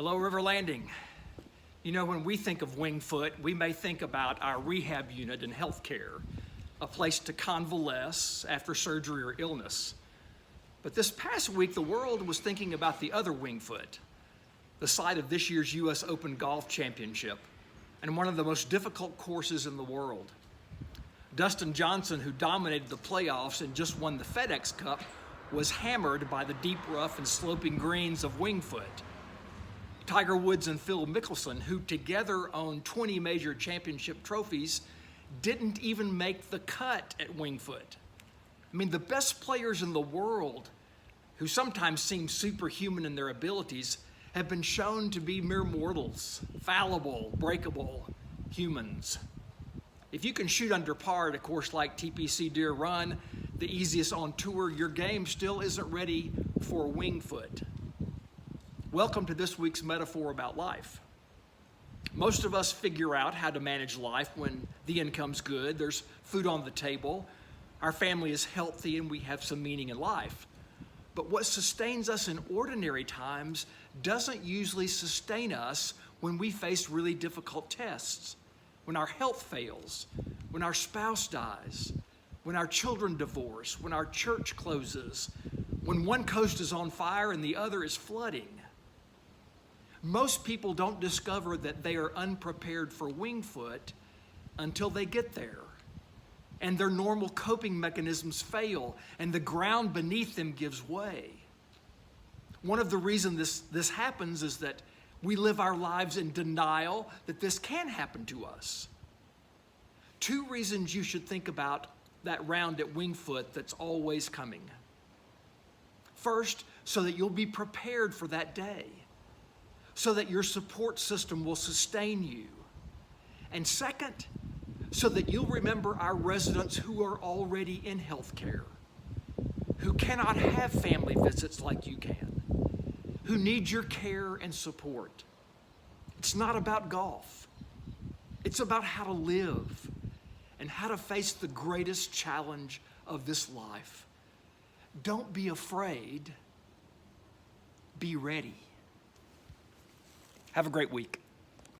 Hello, River Landing. You know, when we think of Wingfoot, we may think about our rehab unit in healthcare, a place to convalesce after surgery or illness. But this past week, the world was thinking about the other Wingfoot, the site of this year's U.S. Open Golf Championship, and one of the most difficult courses in the world. Dustin Johnson, who dominated the playoffs and just won the FedEx Cup, was hammered by the deep rough and sloping greens of Wingfoot. Tiger Woods and Phil Mickelson, who together own 20 major championship trophies, didn't even make the cut at Wingfoot. I mean, the best players in the world, who sometimes seem superhuman in their abilities, have been shown to be mere mortals, fallible, breakable humans. If you can shoot under par at a course like TPC Deer Run, the easiest on tour, your game still isn't ready for Wingfoot. Welcome to this week's metaphor about life. Most of us figure out how to manage life when the income's good, there's food on the table, our family is healthy, and we have some meaning in life. But what sustains us in ordinary times doesn't usually sustain us when we face really difficult tests, when our health fails, when our spouse dies, when our children divorce, when our church closes, when one coast is on fire and the other is flooding. Most people don't discover that they are unprepared for Wingfoot until they get there, and their normal coping mechanisms fail, and the ground beneath them gives way. One of the reasons this happens is that we live our lives in denial that this can happen to us. Two reasons you should think about that round at Wingfoot that's always coming. First, so that you'll be prepared for that day, so that your support system will sustain you. And second, so that you'll remember our residents who are already in healthcare, who cannot have family visits like you can, who need your care and support. It's not about golf. It's about how to live and how to face the greatest challenge of this life. Don't be afraid. Be ready. Have a great week.